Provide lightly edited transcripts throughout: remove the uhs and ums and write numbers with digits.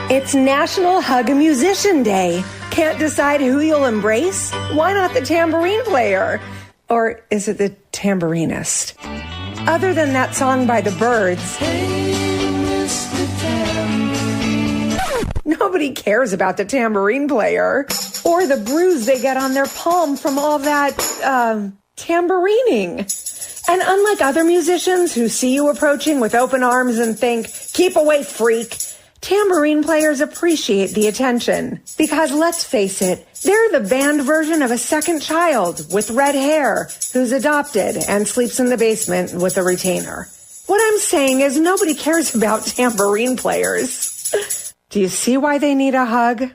It's National Hug a Musician Day. Can't decide who you'll embrace? Why not the tambourine player? Or is it the tambourinist? Other than that song by the Byrds, nobody cares about the tambourine player or the bruise they get on their palm from all that tambourining. And unlike other musicians who see you approaching with open arms and think, keep away, freak, tambourine players appreciate the attention. Because let's face it, they're the band version of a second child with red hair who's adopted and sleeps in the basement with a retainer. What I'm saying is nobody cares about tambourine players. Do you see why they need a hug?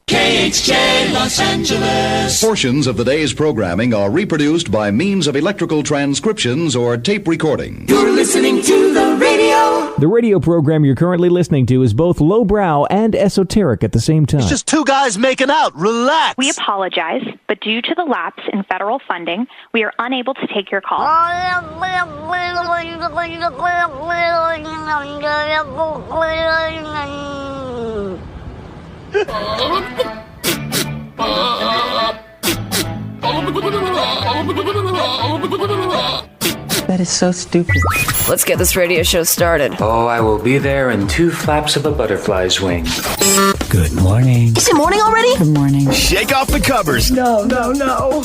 KHJ Los Angeles. Portions of the day's programming are reproduced by means of electrical transcriptions or tape recording. You're listening to the radio. The radio program you're currently listening to is both lowbrow and esoteric at the same time. It's just two guys making out. Relax. We apologize, but due to the lapse in federal funding, we are unable to take your call. That is so stupid. Let's get this radio show started. Oh, I will be there in 2 flaps of a butterfly's wing. Good morning. Is it morning already? Good morning. Shake off the covers. No.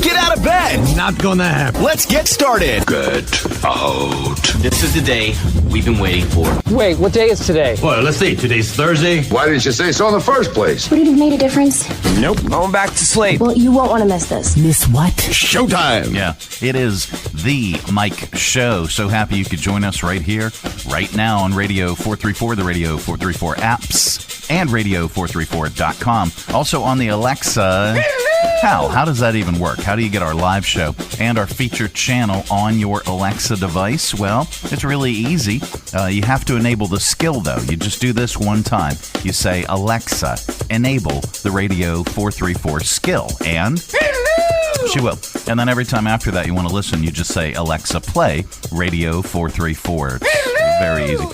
Get out of bed. Not gonna happen. Let's get started. Get out. This is the day we've been waiting for. Wait, what day is today? Well, let's see. Today's Thursday. Why didn't you say so in the first place? Would it have made a difference? Nope. Going back to sleep. Well, you won't want to miss this. Miss what? Showtime. Yeah, it is the Mike Show. So happy you could join us right here, right now on Radio 434, the Radio 434 apps, and Radio434.com. Also on the Alexa. How does that even work? How do you get our live show and our featured channel on your Alexa device? Well, it's really easy. You have to enable the skill, though. You just do this one time. You say, Alexa, enable the Radio 434 skill, and she will. And then every time after that you want to listen, you just say, Alexa, play Radio 434. Very easy.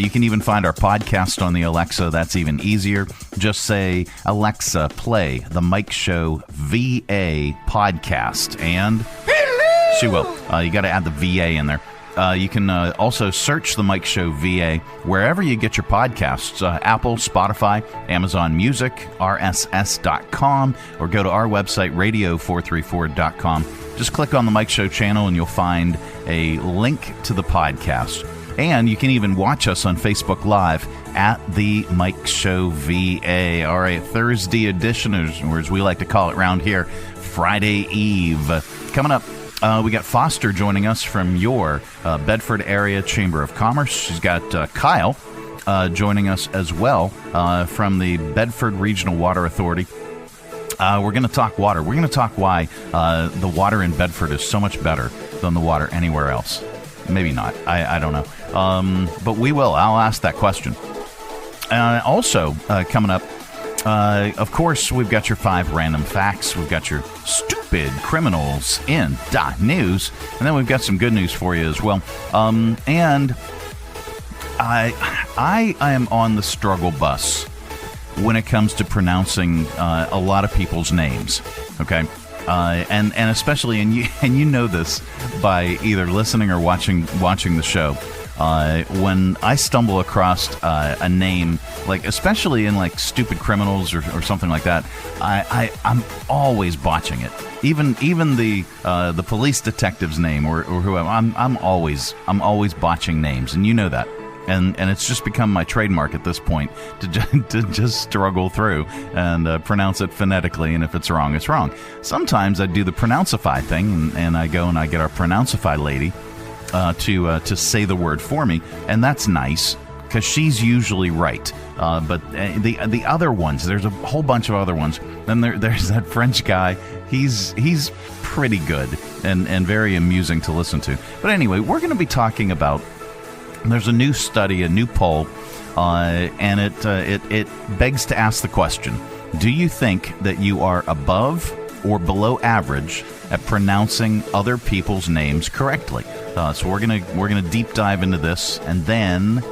You can even find our podcast on the Alexa. That's even easier. Just say, Alexa, play the Mike Show VA podcast. And she will. You got to add the VA in there. You can also search the Mike Show VA wherever you get your podcasts. Apple, Spotify, Amazon Music, RSS.com, or go to our website, radio434.com. Just click on the Mike Show channel and you'll find a link to the podcast. And you can even watch us on Facebook Live at the Mike Show VA. All right, Thursday edition, or as we like to call it around here, Friday Eve. Coming up, we got Foster joining us from your Bedford Area Chamber of Commerce. She's got Kyle joining us as well from the Bedford Regional Water Authority. We're going to talk water. We're going to talk why the water in Bedford is so much better than the water anywhere else. Maybe not. I don't know. But we will. I'll ask that question. Also, coming up, of course, we've got your 5 random facts. We've got your stupid criminals in .news. And then we've got some good news for you as well. And I am on the struggle bus when it comes to pronouncing a lot of people's names. Okay? And especially, and you know this by either listening or watching the show. When I stumble across a name, like especially in like Stupid Criminalz or something like that, I'm always botching it. Even the police detective's name or whoever, I'm always botching names, and you know that. And it's just become my trademark at this point to just struggle through and pronounce it phonetically, and if it's wrong, it's wrong. Sometimes I do the Pronouncify thing, and I go and I get our Pronouncify lady to say the word for me, and that's nice because she's usually right. But the other ones, there's a whole bunch of other ones. Then there's that French guy. He's pretty good and very amusing to listen to. But anyway, we're going to be talking about. There's a new study, a new poll, and it begs to ask the question: do you think that you are above or below average at pronouncing other people's names correctly? So we're gonna deep dive into this, and then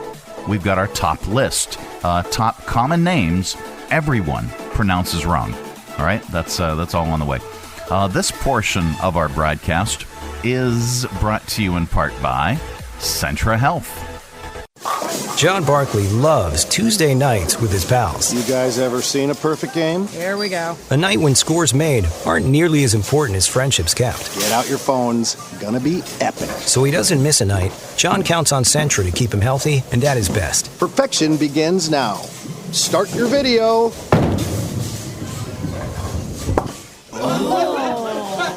we've got our top list. Top common names everyone pronounces wrong. All right, that's all on the way. This portion of our broadcast is brought to you in part by Centra Health. John Barkley loves Tuesday nights with his pals. You guys ever seen a perfect game? Here we go. A night when scores made aren't nearly as important as friendships kept. Get out your phones. Gonna be epic. So he doesn't miss a night. John counts on Centra to keep him healthy and at his best. Perfection begins now. Start your video.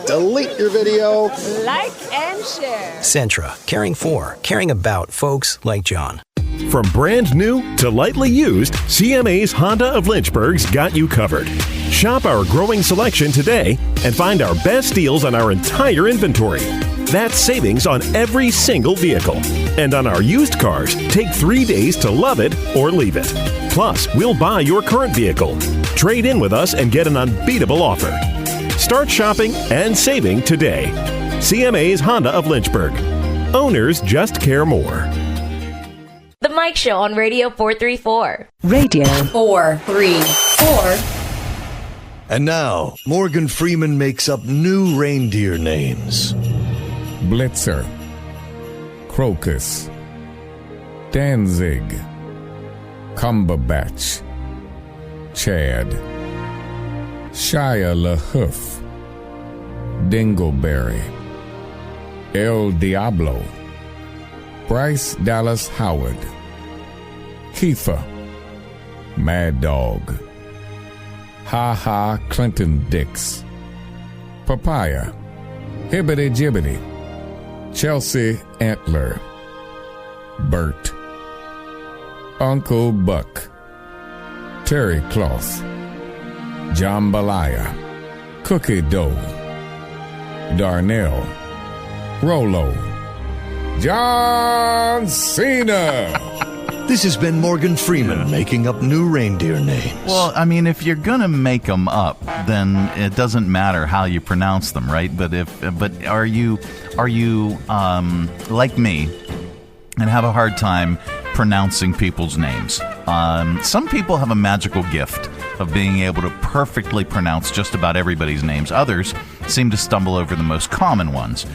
Delete your video. Like and share. Centra, caring for, caring about folks like John. From brand new to lightly used, CMA's Honda of Lynchburg's got you covered. Shop our growing selection today and find our best deals on our entire inventory. That's savings on every single vehicle. And on our used cars, take 3 days to love it or leave it. Plus, we'll buy your current vehicle. Trade in with us and get an unbeatable offer. Start shopping and saving today. CMA's Honda of Lynchburg. Owners just care more. The Mike Show on Radio 434. Radio 434. And now, Morgan Freeman makes up new reindeer names. Blitzer, Crocus, Danzig, Cumberbatch, Chad, Shia LaHouf, Dingleberry, El Diablo, Bryce Dallas Howard, Kiefer, Mad Dog, Ha Ha Clinton Dix, Papaya, Hibbity Jibbity, Chelsea Antler, Bert, Uncle Buck, Terry Cloth, Jambalaya, Cookie Dough, Darnell, Rolo, John Cena. This has been Morgan Freeman making up new reindeer names. Well, I mean, if you're gonna make them up, then it doesn't matter how you pronounce them, right? But are you like me and have a hard time pronouncing people's names? Some people have a magical gift of being able to perfectly pronounce just about everybody's names. Others seem to stumble over the most common ones.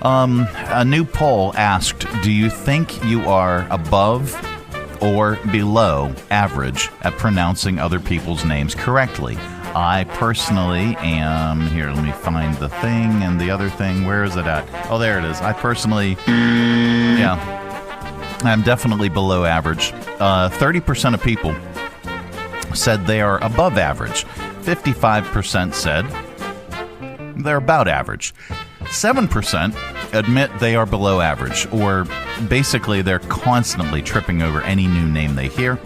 A new poll asked, do you think you are above or below average at pronouncing other people's names correctly? I personally am, here, let me find the thing and the other thing. Where is it at? Oh, there it is. I personally, I'm definitely below average. 30% of people said they are above average. 55% said they're about average. 7% admit they are below average, or basically they're constantly tripping over any new name they hear.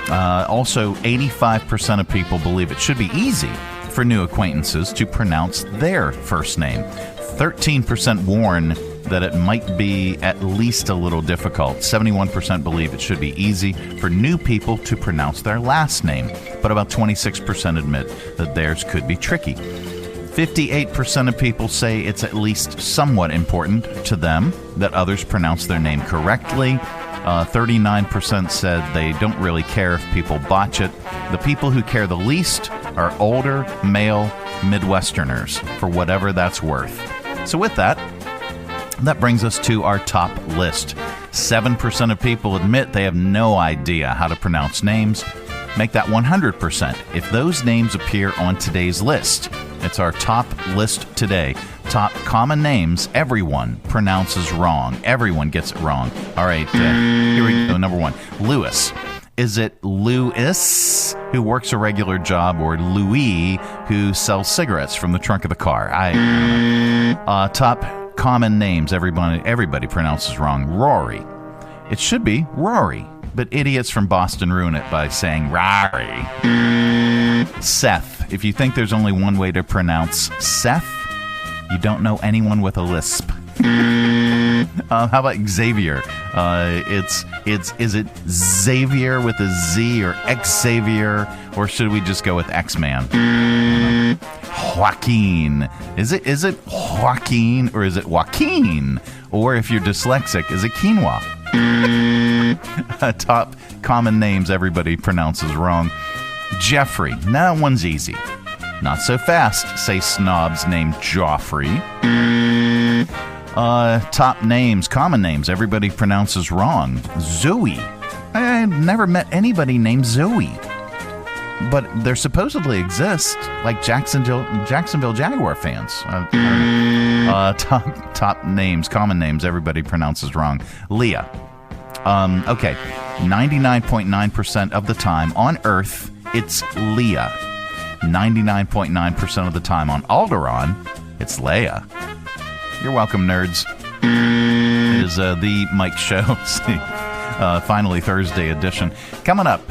Also, 85% of people believe it should be easy for new acquaintances to pronounce their first name. 13% warn that it might be at least a little difficult. 71% believe it should be easy for new people to pronounce their last name, but about 26% admit that theirs could be tricky. 58% of people say it's at least somewhat important to them that others pronounce their name correctly. 39% said they don't really care if people botch it. The people who care the least are older, male Midwesterners, for whatever that's worth. So with that brings us to our top list. 7% of people admit they have no idea how to pronounce names. Make that 100% if those names appear on today's list. It's our top list today. Top common names everyone pronounces wrong. Everyone gets it wrong. All right, here we go. Number 1, Lewis. Is it Louis, who works a regular job, or Louis, who sells cigarettes from the trunk of the car? Top common names everybody pronounces wrong. Rory. It should be Rory, but idiots from Boston ruin it by saying Rory. Seth. If you think there's only one way to pronounce Seth, you don't know anyone with a lisp. How about Xavier? Is it Xavier with a Z, or Xavier, or should we just go with X-Man? Joaquin. Is it Joaquin, or is it Joaquin? Or if you're dyslexic, is it quinoa? top common names everybody pronounces wrong. Jeffrey. That one's easy. Not so fast, say snobs named Joffrey. Top names, common names everybody pronounces wrong. Zoe. I never met anybody named Zoe. But there supposedly exist, like Jacksonville Jaguar fans. Top names, common names everybody pronounces wrong. Leah. Okay, 99.9% of the time on Earth, it's Leah. 99.9% of the time on Alderaan, it's Leia. You're welcome, nerds. It is the Mike Show. Finally, Thursday edition. Coming up,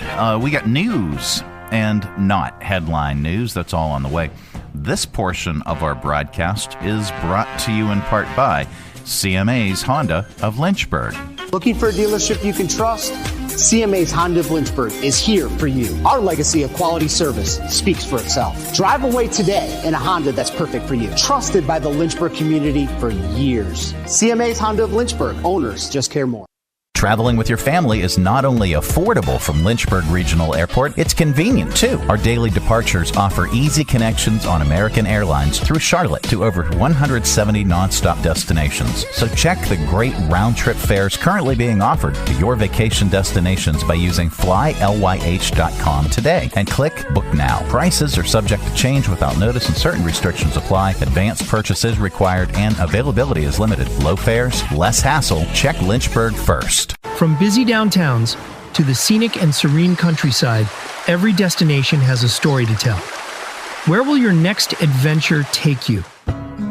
we got news and not headline news. That's all on the way. This portion of our broadcast is brought to you in part by CMA's Honda of Lynchburg. Looking for a dealership you can trust? CMA's Honda of Lynchburg is here for you. Our legacy of quality service speaks for itself. Drive away today in a Honda that's perfect for you. Trusted by the Lynchburg community for years. CMA's Honda of Lynchburg. Owners just care more. Traveling with your family is not only affordable from Lynchburg Regional Airport, it's convenient too. Our daily departures offer easy connections on American Airlines through Charlotte to over 170 nonstop destinations. So check the great round-trip fares currently being offered to your vacation destinations by using flylyh.com today and click Book Now. Prices are subject to change without notice and certain restrictions apply. Advanced purchase is required and availability is limited. Low fares, less hassle. Check Lynchburg first. From busy downtowns to the scenic and serene countryside, every destination has a story to tell. Where will your next adventure take you?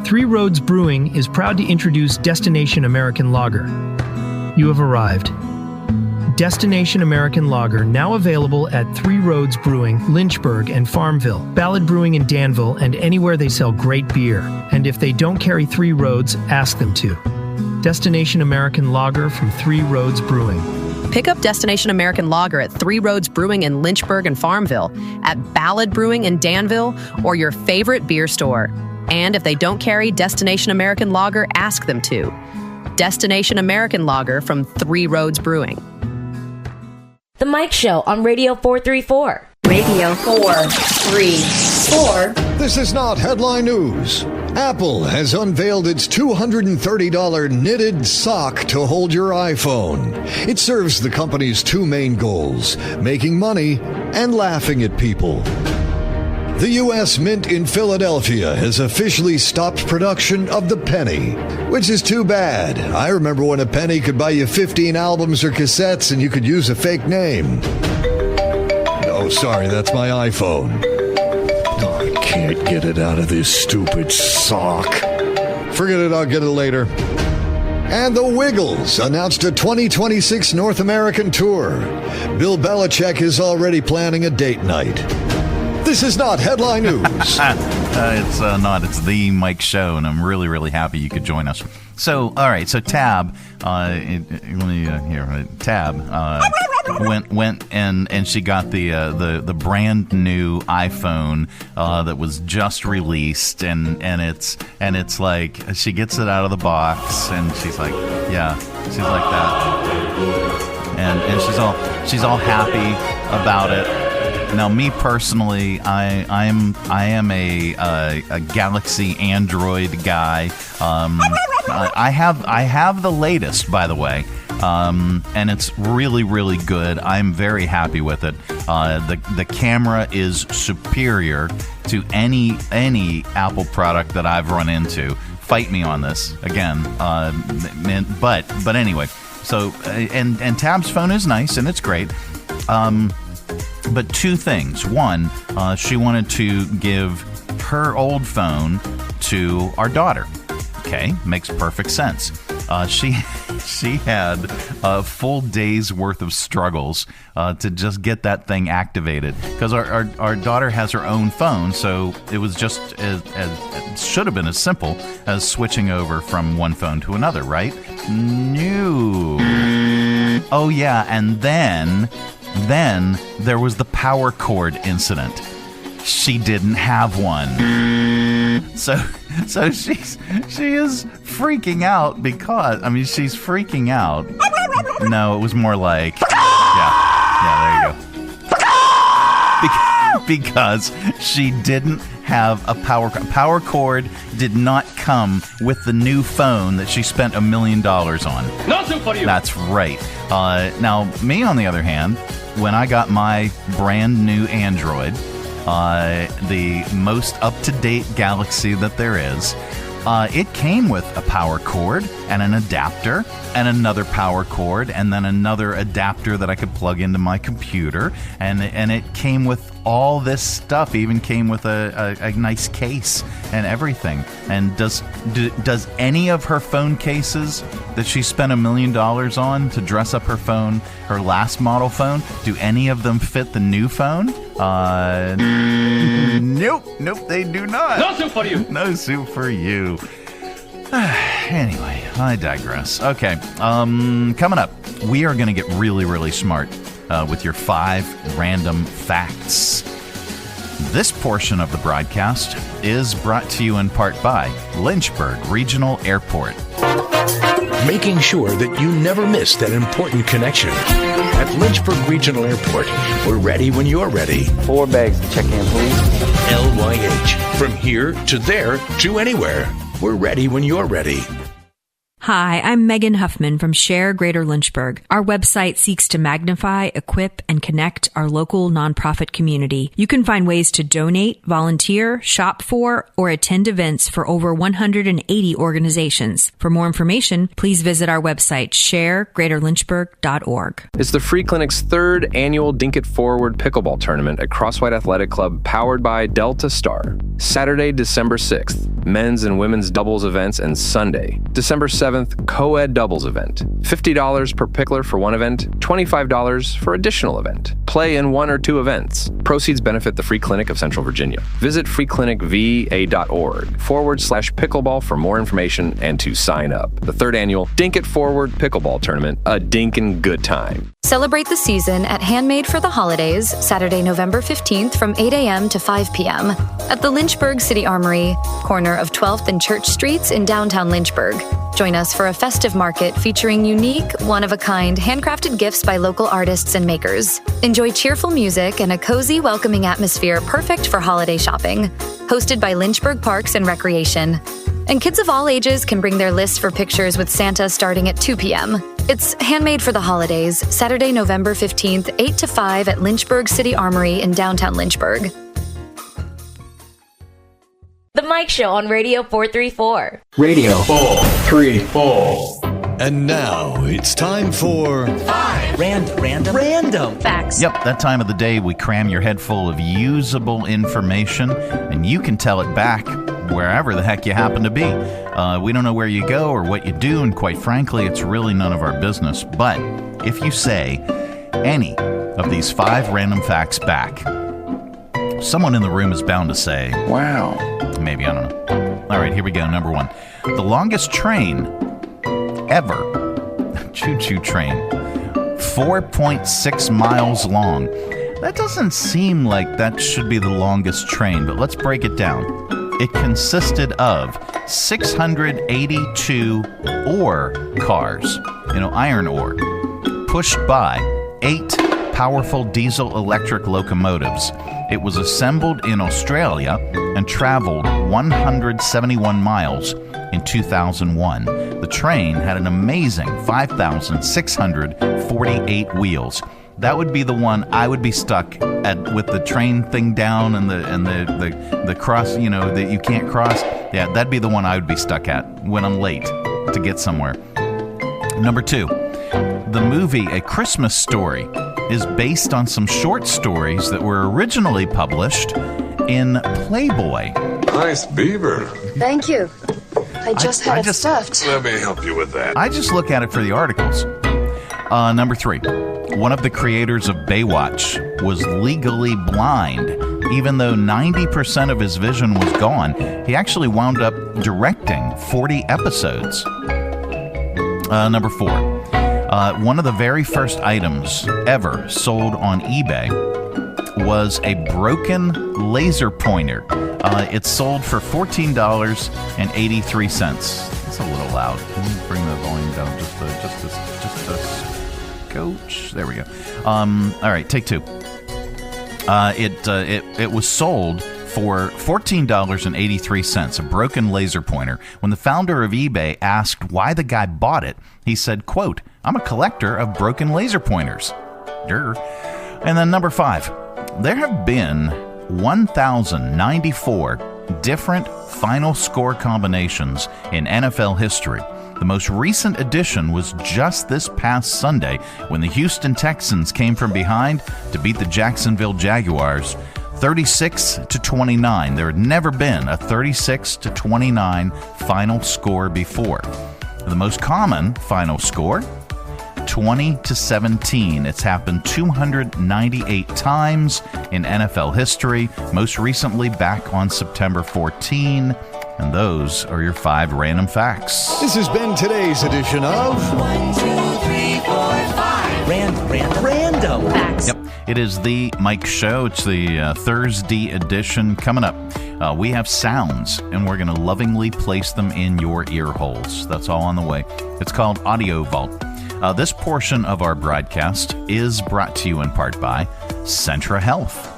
Three Roads Brewing is proud to introduce Destination American Lager. You have arrived. Destination American Lager, now available at Three Roads Brewing, Lynchburg and Farmville, Ballad Brewing in Danville, and anywhere they sell great beer. And if they don't carry Three Roads, ask them to. Destination American Lager from Three Roads Brewing. Pick up Destination American Lager at Three Roads Brewing in Lynchburg and Farmville, at Ballad Brewing in Danville, or your favorite beer store. And if they don't carry Destination American Lager, ask them to. Destination American Lager from Three Roads Brewing. The Mike Show on Radio 434. Radio 434. This is not headline news. Apple has unveiled its $230 knitted sock to hold your iPhone. It serves the company's two main goals, making money and laughing at people. The U.S. Mint in Philadelphia has officially stopped production of the penny, which is too bad. I remember when a penny could buy you 15 albums or cassettes and you could use a fake name. Oh, sorry, that's my iPhone. Oh, I can't get it out of this stupid sock. Forget it, I'll get it later. And the Wiggles announced a 2026 North American tour. Bill Belichick is already planning a date night. This is not headline news. It's not. It's the Mike Show, and I'm really, really happy you could join us. So, all right. So, Tab, went and she got the brand new iPhone that was just released, and it's like she gets it out of the box, and she's like, yeah, she's like that, and she's all happy about it. Now, me personally, I am a Galaxy Android guy. I have the latest, by the way, and it's really, really good. I'm very happy with it. The camera is superior to any Apple product that I've run into. Fight me on this again, but anyway. So and Tab's phone is nice and it's great. But two things. One, she wanted to give her old phone to our daughter. Okay, makes perfect sense. She had a full day's worth of struggles to just get that thing activated because our daughter has her own phone, so it was just as should have been as simple as switching over from one phone to another, right? No. Oh yeah, and then there was the power cord incident. She didn't have one. So she is freaking out because she's freaking out. No, it was more like because she didn't have a power cord did not come with the new phone that she spent $1 million on. Nothing for you. That's right. Now, me, on the other hand, when I got my brand new Android, the most up-to-date Galaxy that there is, it came with a power cord and an adapter and another power cord and then another adapter that I could plug into my computer. And it came with all this stuff. It even came with a nice case and everything. And does any of her phone cases that she spent $1 million on to dress up her phone, her last model phone, do any of them fit the new phone? Nope, they do not. No soup for you. No soup for you. Anyway, I digress. Okay, coming up, we are going to get really, really smart with your 5 random facts. This portion of the broadcast is brought to you in part by Lynchburg Regional Airport. Making sure that you never miss that important connection. At Lynchburg Regional Airport, we're ready when you're ready. 4 bags to check in, please. LYH. From here to there to anywhere. We're ready when you're ready. Hi, I'm Megan Huffman from Share Greater Lynchburg. Our website seeks to magnify, equip, and connect our local nonprofit community. You can find ways to donate, volunteer, shop for, or attend events for over 180 organizations. For more information, please visit our website, sharegreaterlynchburg.org. It's the Free Clinic's 3rd annual Dink It Forward Pickleball Tournament at Crosswhite Athletic Club, powered by Delta Star. Saturday, December 6th, men's and women's doubles events, and Sunday, December 7th, co-ed doubles event. $50 per pickler for one event, $25 for additional event. Play in 1 or 2 events. Proceeds benefit the Free Clinic of Central Virginia. Visit freeclinicva.org/pickleball for more information and to sign up. The 3rd annual Dink It Forward Pickleball Tournament, a dinkin' good time. Celebrate the season at Handmade for the Holidays, Saturday, November 15th from 8 a.m. to 5 p.m. at the Lynchburg City Armory, corner of 12th and Church Streets in downtown Lynchburg. Join us for a festive market featuring unique, one-of-a-kind, handcrafted gifts by local artists and makers. Enjoy cheerful music and a cozy, welcoming atmosphere perfect for holiday shopping. Hosted by Lynchburg Parks and Recreation. And kids of all ages can bring their lists for pictures with Santa starting at 2 p.m. It's Handmade for the Holidays, Saturday, November 15th, 8 to 5 at Lynchburg City Armory in downtown Lynchburg. The Mike Show on Radio 434. Radio 434. And now it's time for 5 random facts. Yep, that time of the day we cram your head full of usable information, and you can tell it back wherever the heck you happen to be. We don't know where you go or what you do, and quite frankly, it's really none of our business. But if you say any of these 5 random facts back, someone in the room is bound to say, wow. Maybe, I don't know. All right, here we go. Number 1. The longest train ever, choo-choo train, 4.6 miles long. That doesn't seem like that should be the longest train, but let's break it down. It consisted of 682 ore cars, iron ore, pushed by 8 powerful diesel-electric locomotives. It was assembled in Australia and traveled 171 miles in 2001. The train had an amazing 5,648 wheels. That would be the one I would be stuck at, with the train thing down and the cross, that you can't cross. Yeah, that'd be the one I would be stuck at when I'm late to get somewhere. Number 2, the movie A Christmas Story is based on some short stories that were originally published in Playboy. Nice beaver. Thank you. I just had it stuffed. Let me help you with that. I just look at it for the articles. Number 3, one of the creators of Baywatch was legally blind. Even though 90% of his vision was gone, he actually wound up directing 40 episodes. Number 4. One of the very first items ever sold on eBay was a broken laser pointer. It sold for $14.83. That's a little loud. Can you bring the volume down just a scotch? There we go. All right, take 2. It was sold for $14.83, a broken laser pointer. When the founder of eBay asked why the guy bought it, he said, quote, "I'm a collector of broken laser pointers." Durr. And then number 5, there have been 1,094 different final score combinations in NFL history. The most recent addition was just this past Sunday when the Houston Texans came from behind to beat the Jacksonville Jaguars 36-29. There had never been a 36-29 final score before. The most common final score, 20-17. It's happened 298 times in NFL history, most recently back on September 14. And those are your 5 random facts. This has been today's edition of 1, 2, 3, 4, 5. Random facts. Yep, it is the Mike Show. It's the Thursday edition. Coming up, we have sounds, and we're going to lovingly place them in your ear holes. That's all on the way. It's called AudioVault. This portion of our broadcast is brought to you in part by Centra Health.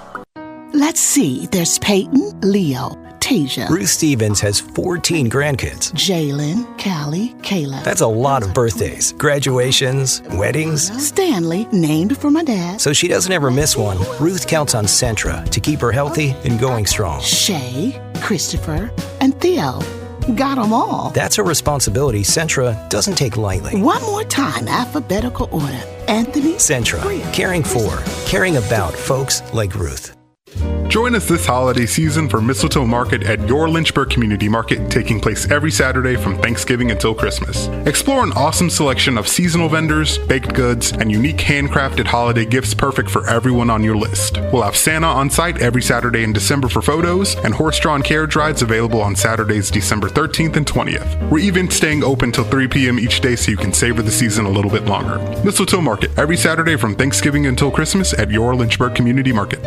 Let's see. There's Peyton, Leo, Tasia. Ruth Stevens has 14 grandkids. Jalen, Callie, Kayla. That's a lot of birthdays, graduations, weddings. Stanley, named for my dad. So she doesn't ever miss one. Ruth counts on Centra to keep her healthy and going strong. Shay, Christopher, and Theo. Got them all. That's a responsibility Centra doesn't take lightly. One more time, alphabetical order. Anthony. Centra, caring for, caring about folks like Ruth. Join us this holiday season for Mistletoe Market at your Lynchburg Community Market, taking place every Saturday from Thanksgiving until Christmas. Explore an awesome selection of seasonal vendors, baked goods, and unique handcrafted holiday gifts perfect for everyone on your list. We'll have Santa on site every Saturday in December for photos, and horse-drawn carriage rides available on Saturdays, December 13th and 20th. We're even staying open till 3 p.m. each day so you can savor the season a little bit longer. Mistletoe Market, every Saturday from Thanksgiving until Christmas at your Lynchburg Community Market.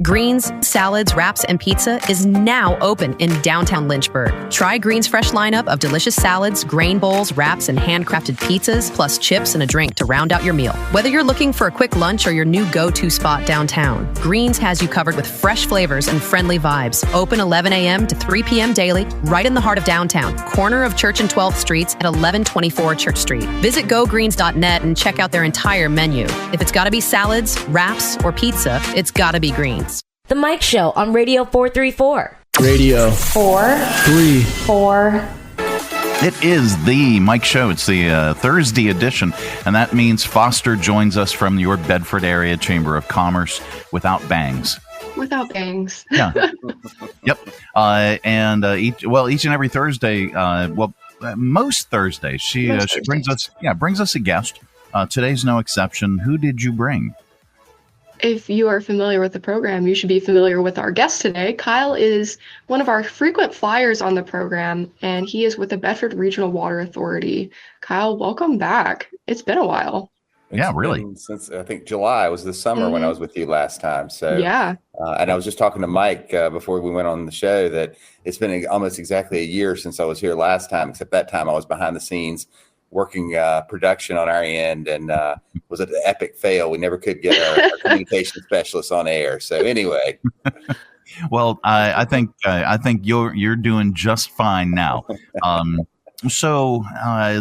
Greens, salads, wraps, and pizza is now open in downtown Lynchburg. Try Greens' fresh lineup of delicious salads, grain bowls, wraps, and handcrafted pizzas, plus chips and a drink to round out your meal. Whether you're looking for a quick lunch or your new go-to spot downtown, Greens has you covered with fresh flavors and friendly vibes. Open 11 a.m. to 3 p.m. daily, right in the heart of downtown, corner of Church and 12th Streets at 1124 Church Street. Visit gogreens.net and check out their entire menu. If it's gotta be salads, wraps, or pizza, it's gotta be Greens. The Mike Show on Radio 434. Radio 4, 3, 4. It is the Mike Show. It's the Thursday edition, and that means Foster joins us from your Bedford Area Chamber of Commerce without bangs. Without bangs. Yeah. Yep. Each and every Thursday, most Thursdays, she brings us a guest. Today's no exception. Who did you bring? If you are familiar with the program, you should be familiar with our guest today. Kyle is one of our frequent flyers on the program, and he is with the Bedford Regional Water Authority. Kyle, welcome back. It's been a while. Yeah, really. Since I think July was the summer when I was with you last time. So yeah. And I was just talking to Mike before we went on the show that it's been almost exactly a year since I was here last time, except that time I was behind the scenes working production on our end, and was an epic fail. We never could get our communication specialist on air. So anyway. Well, I think you're doing just fine now. So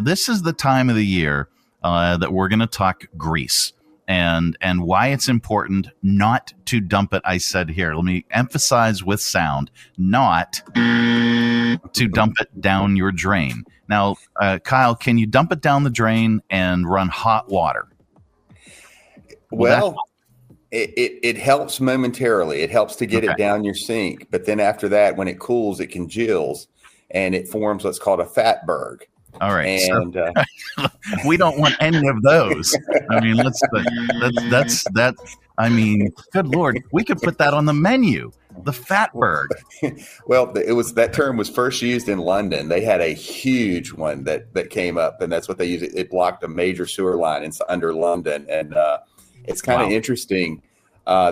this is the time of the year that we're going to talk grease and why it's important not to dump it. I said here, let me emphasize with sound, not to dump it down your drain. Now, Kyle, can you dump it down the drain and run hot water? Well, it helps momentarily. It helps to get it down your sink. But then after that, when it cools, it congeals and it forms what's called a fatberg. All right. And we don't want any of those. I mean, that's I mean, good Lord, we could put that on the menu. The fatberg. Well, that term was first used in London. They had a huge one that came up, and that's what they used. It blocked a major sewer line under London, and it's kind of interesting.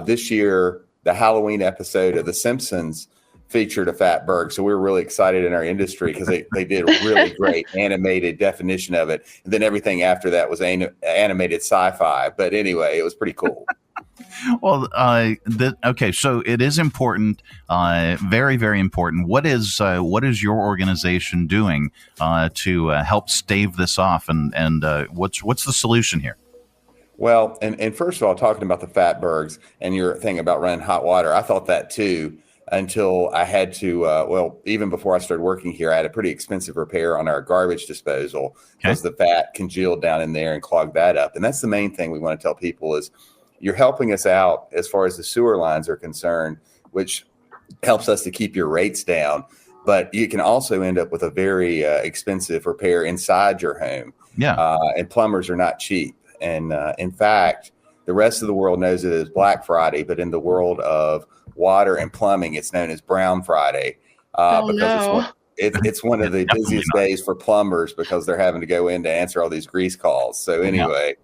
This year, the Halloween episode of The Simpsons featured a fatberg, so we were really excited in our industry because they did a really great animated definition of it, and then everything after that was animated sci-fi. But anyway, it was pretty cool. Well, okay, so it is important, very, very important. What is your organization doing to help stave this off, and what's the solution here? Well, and first of all, talking about the fatbergs and your thing about running hot water, I thought that too until I had to, even before I started working here, I had a pretty expensive repair on our garbage disposal because the fat congealed down in there and clogged that up. And that's the main thing we want to tell people is you're helping us out as far as the sewer lines are concerned, which helps us to keep your rates down. But you can also end up with a very expensive repair inside your home. Yeah. And plumbers are not cheap. And in fact, the rest of the world knows it as Black Friday, but in the world of water and plumbing, it's known as Brown Friday because it's one of the busiest days for plumbers because they're having to go in to answer all these grease calls. So anyway,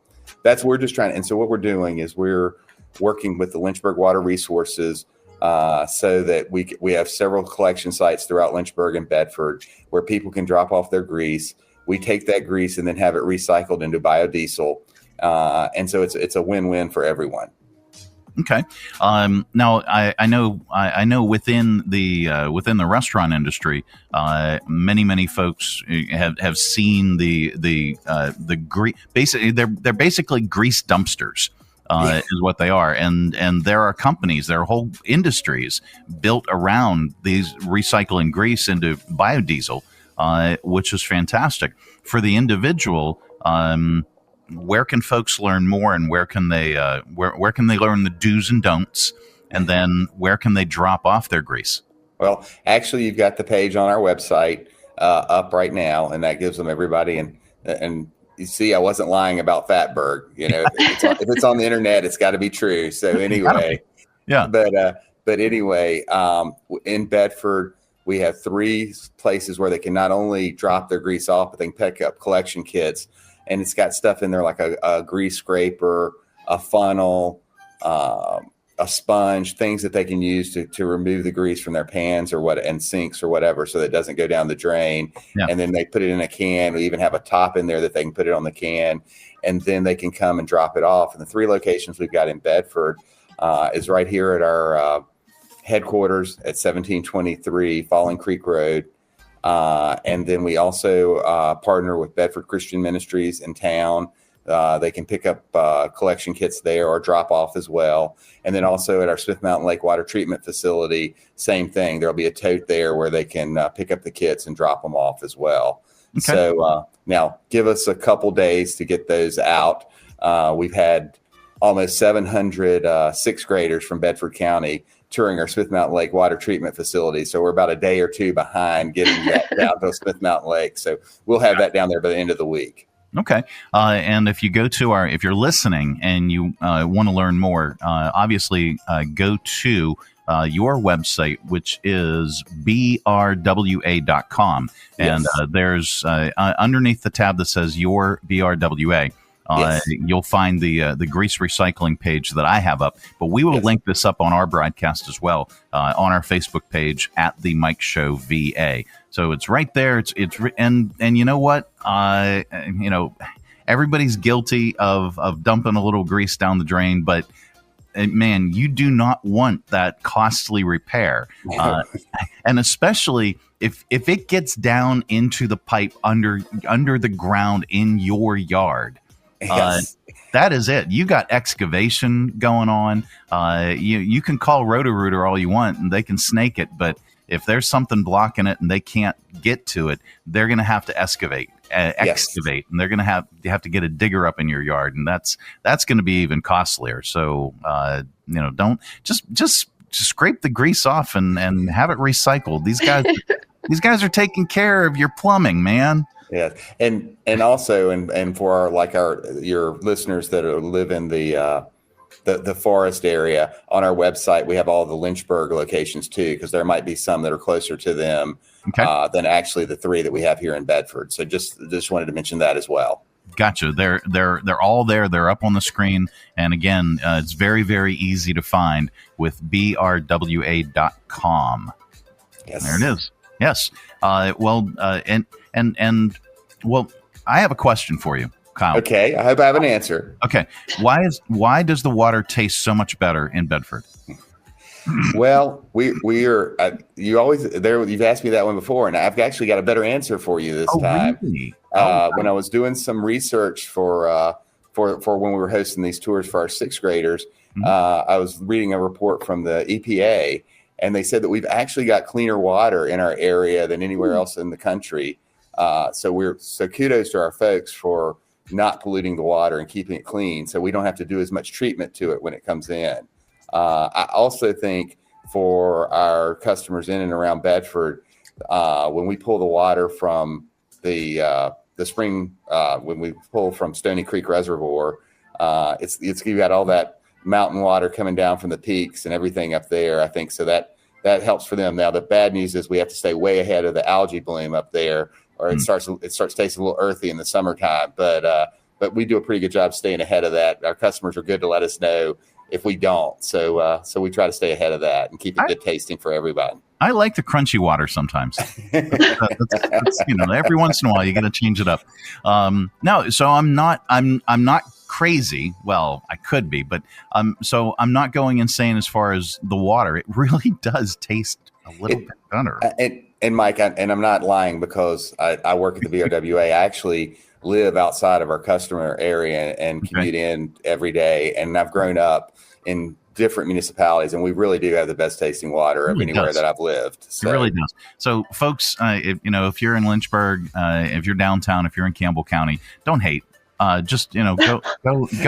we're just trying. And so what we're doing is we're working with the Lynchburg Water Resources so that we have several collection sites throughout Lynchburg and Bedford where people can drop off their grease. We take that grease and then have it recycled into biodiesel. And so it's a win-win for everyone. Okay. Now I know within the restaurant industry, many folks have seen the grease. Basically, they're basically grease dumpsters. Is what they are, and there are companies, there are whole industries built around these recycling grease into biodiesel, which is fantastic for the individual. Where can folks learn more, and where can they learn the do's and don'ts, and then where can they drop off their grease? Well, actually, you've got the page on our website up right now, and that gives them everybody. And you see, I wasn't lying about Fatberg. You know, if it's on the internet, it's got to be true. So anyway, yeah. But anyway, in Bedford, we have 3 places where they can not only drop their grease off, but they can pick up collection kits. And it's got stuff in there like a grease scraper, a funnel, a sponge, things that they can use to remove the grease from their pans and sinks or whatever, so that it doesn't go down the drain. Yeah. And then they put it in a can. We even have a top in there that they can put it on the can, and then they can come and drop it off. And the 3 locations we've got in Bedford is right here at our headquarters at 1723 Falling Creek Road. And then we also partner with Bedford Christian Ministries in town. They can pick up collection kits there or drop off as well. And then also at our Smith Mountain Lake Water Treatment Facility, same thing. There'll be a tote there where they can pick up the kits and drop them off as well. Okay. So now give us a couple days to get those out. We've had almost 700 6th graders from Bedford County touring our Smith Mountain Lake Water Treatment Facility. So we're about a day or 2 behind getting that down to Smith Mountain Lake. So we'll have that down there by the end of the week. Okay. And if you go to if you're listening and you want to learn more, obviously go to your website, which is brwa.com. And there's underneath the tab that says your BRWA. You'll find the grease recycling page that I have up, but we will link this up on our broadcast as well on our Facebook page at the Mike Show VA. So it's right there. And you know what? Everybody's guilty of dumping a little grease down the drain, but man, you do not want that costly repair, and especially if it gets down into the pipe under the ground in your yard. That is it. You got excavation going on. You can call Roto-Rooter all you want and they can snake it, but if there's something blocking it and they can't get to it, they're going to have to excavate, and they're going to have to get a digger up in your yard, and that's going to be even costlier. So don't just scrape the grease off and have it recycled. These guys are taking care of your plumbing, man. Yeah, and also and for your listeners that live in the forest area, on our website we have all the Lynchburg locations too, because there might be some that are closer to them than actually the 3 that we have here in Bedford. So just wanted to mention that as well. Gotcha. They're all there. They're up on the screen, and again, it's very, very easy to find with brwa.com. Yes, there it is. Yes. Well, I have a question for you. Kyle. Okay, I hope I have an answer. Okay, why does the water taste so much better in Bedford? Well, we are. You've asked me that one before, and I've actually got a better answer for you this time. Really? When I was doing some research for when we were hosting these tours for our sixth graders, I was reading a report from the EPA, and they said that we've actually got cleaner water in our area than anywhere else in the country. So kudos to our folks for not polluting the water and keeping it clean, so we don't have to do as much treatment to it when it comes in. I also think for our customers in and around Bedford, when we pull the water from the spring, when we pull from Stony Creek Reservoir, it's you got all that mountain water coming down from the peaks and everything up there. I think so that helps for them. Now the bad news is we have to stay way ahead of the algae bloom up there, or it starts tasting a little earthy in the summertime. But we do a pretty good job staying ahead of that. Our customers are good to let us know if we don't. So we try to stay ahead of that and keep it good tasting for everybody. I like the crunchy water sometimes. That's, every once in a while you got to change it up. No, so I'm not crazy. Well, I could be, but so I'm not going insane as far as the water. It really does taste a little bit better. And Mike, I'm not lying because I work at the BRWA. I actually live outside of our customer area and commute in every day. And I've grown up in different municipalities, and we really do have the best tasting water of anywhere that I've lived. So. It really does. So, folks, if you're in Lynchburg, if you're downtown, if you're in Campbell County, don't hate. Just go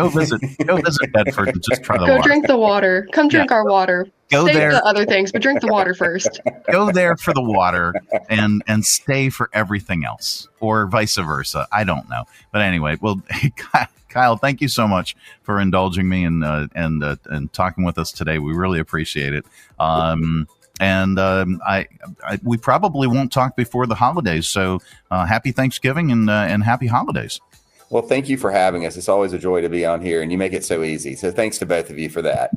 visit Bedford and just try the water. Go drink the water. Come drink our water. Go stay there. for the other things, but drink the water first. Go there for the water and stay for everything else, or vice versa. I don't know, but anyway. Well, Kyle, thank you so much for indulging me and talking with us today. We really appreciate it. We probably won't talk before the holidays. So happy Thanksgiving and happy holidays. Well, thank you for having us. It's always a joy to be on here, and you make it so easy. So thanks to both of you for that.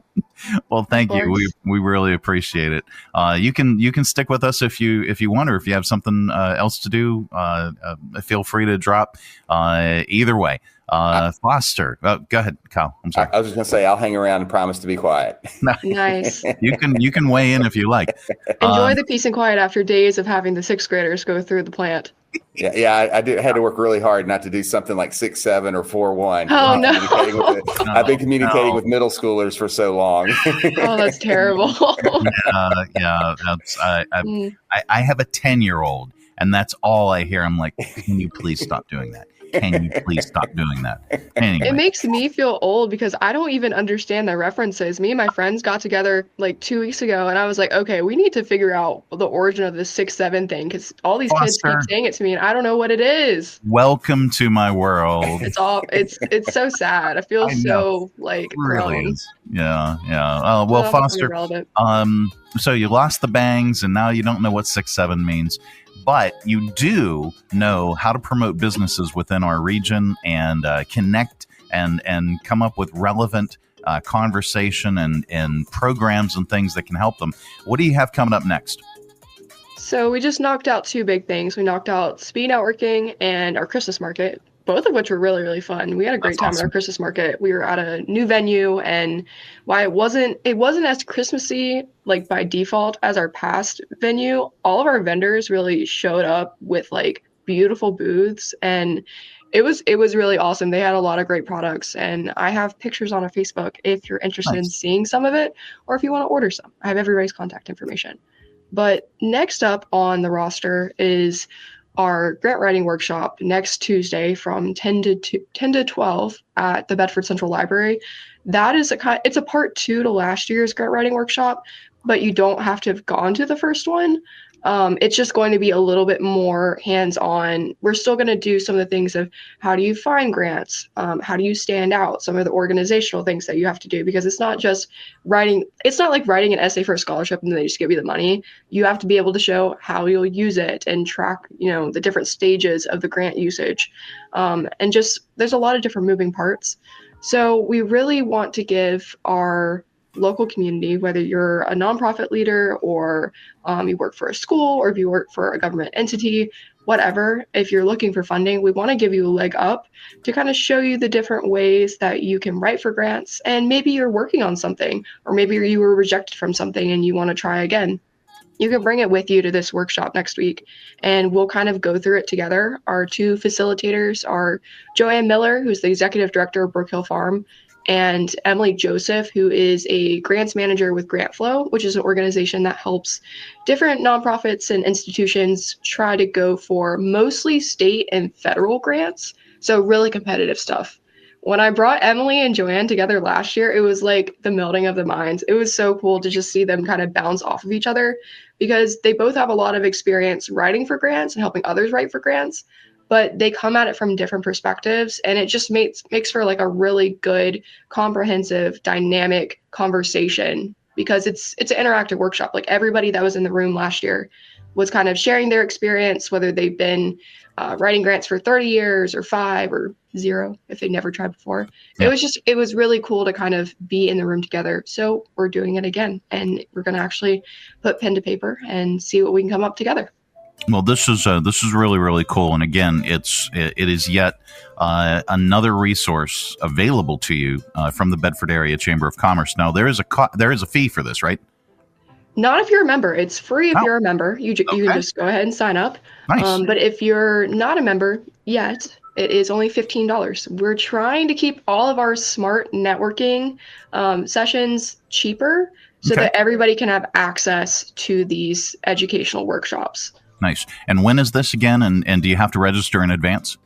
Well, thank you. We really appreciate it. You can stick with us if you want, or if you have something else to do. Feel free to drop. Either way, Foster. Go ahead, Kyle. I'm sorry. I was just going to say I'll hang around and promise to be quiet. Nice. You can weigh in if you like. Enjoy the peace and quiet after days of having the sixth graders go through the plant. Yeah, I had to work really hard not to do something like 6-7 or 4-1. Oh no! I've been communicating with middle schoolers for so long. Oh, that's terrible. That's I have a 10-year-old, and that's all I hear. I'm like, can you please stop doing that? Can you please stop doing that? Anyway. It makes me feel old because I don't even understand the references. Me and my friends got together like 2 weeks ago, and I was like, okay, we need to figure out the origin of this 6-7 thing because all these kids keep saying it to me, and I don't know what it is. Welcome to my world. It's so sad. I feel so like it really grown. is. Yeah. Well, Foster. So you lost the bangs, and now you don't know what 6-7 means. But you do know how to promote businesses within our region and connect and come up with relevant conversation and programs and things that can help them. What do you have coming up next? So we just knocked out two big things. We knocked out speed networking and our Christmas market, both of which were really, really fun. We had a great time at our Christmas market. We were at a new venue, and while it wasn't as Christmassy like by default as our past venue, all of our vendors really showed up with like beautiful booths, and it was really awesome. They had a lot of great products, and I have pictures on our Facebook if you're interested in seeing some of it, or if you want to order some. I have everybody's contact information. But next up on the roster is our grant writing workshop next Tuesday from 10 to 12 at the Bedford Central Library. That is it's a part 2 to last year's grant writing workshop, but you don't have to have gone to the first one. It's just going to be a little bit more hands-on. We're still going to do some of the things of how do you find grants? How do you stand out? Some of the organizational things that you have to do, because it's not just writing. It's not like writing an essay for a scholarship and they just give you the money. You have to be able to show how you'll use it and track, the different stages of the grant usage. And just, there's a lot of different moving parts. So we really want to give our local community, whether you're a nonprofit leader or you work for a school or if you work for a government entity, whatever, if you're looking for funding, we want to give you a leg up to kind of show you the different ways that you can write for grants. And maybe you're working on something, or maybe you were rejected from something and you want to try again. You can bring it with you to this workshop next week, and we'll kind of go through it together. Our two facilitators are Joanne Miller, who's the executive director of Brook Hill Farm, and Emily Joseph, who is a grants manager with GrantFlow, which is an organization that helps different nonprofits and institutions try to go for mostly state and federal grants. So really competitive stuff. When I brought Emily and Joanne together last year, it was like the melding of the minds. It was so cool to just see them kind of bounce off of each other, because they both have a lot of experience writing for grants and helping others write for grants, but they come at it from different perspectives, and it just makes for like a really good, comprehensive, dynamic conversation, because it's an interactive workshop. Like everybody that was in the room last year was kind of sharing their experience, whether they've been writing grants for 30 years or 5 or 0 if they never tried before. Yeah. It was really cool to kind of be in the room together. So we're doing it again, and we're going to actually put pen to paper and see what we can come up together. Well, this is really, really cool. And again, it is yet another resource available to you from the Bedford Area Chamber of Commerce. Now, there is a fee for this, right? Not if you're a member. It's free if you're a member. You can just go ahead and sign up. Nice. But if you're not a member yet, it is only $15. We're trying to keep all of our smart networking sessions cheaper so that everybody can have access to these educational workshops. Nice. And when is this again? And do you have to register in advance?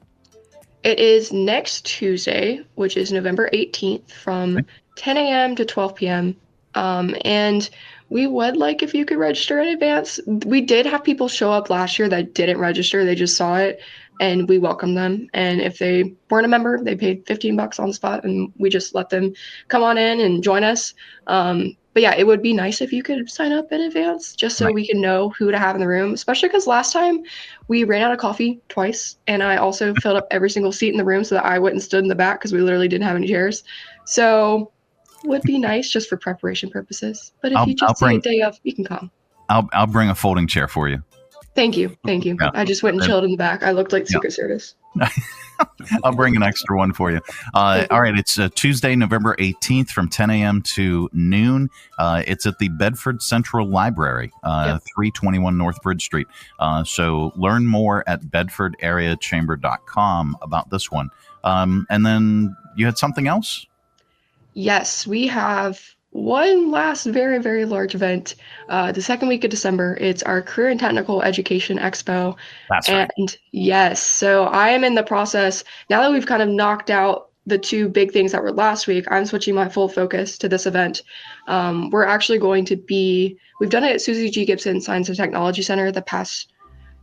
It is next Tuesday, which is November 18th from 10 a.m. to 12 p.m. And we would like if you could register in advance. We did have people show up last year that didn't register. They just saw it, and we welcomed them. And if they weren't a member, they paid $15 on the spot, and we just let them come on in and join us. But yeah, it would be nice if you could sign up in advance, just so we can know who to have in the room, especially because last time we ran out of coffee twice, and I also filled up every single seat in the room so that I went and stood in the back because we literally didn't have any chairs. So would be nice just for preparation purposes. But if you just take a day off, you can come. I'll bring a folding chair for you. Thank you. Yeah. I just went and chilled in the back. I looked like Secret Service. I'll bring an extra one for you. All right. It's Tuesday, November 18th from 10 a.m. to noon. It's at the Bedford Central Library, 321 North Bridge Street. So learn more at bedfordareachamber.com about this one. And then you had something else? Yes, we have one last very, very large event. The second week of December, it's our Career and Technical Education Expo. That's right. And yes, so I am in the process, now that we've kind of knocked out the two big things that were last week, I'm switching my full focus to this event. We're actually going to we've done it at Susie G. Gibson Science and Technology Center the past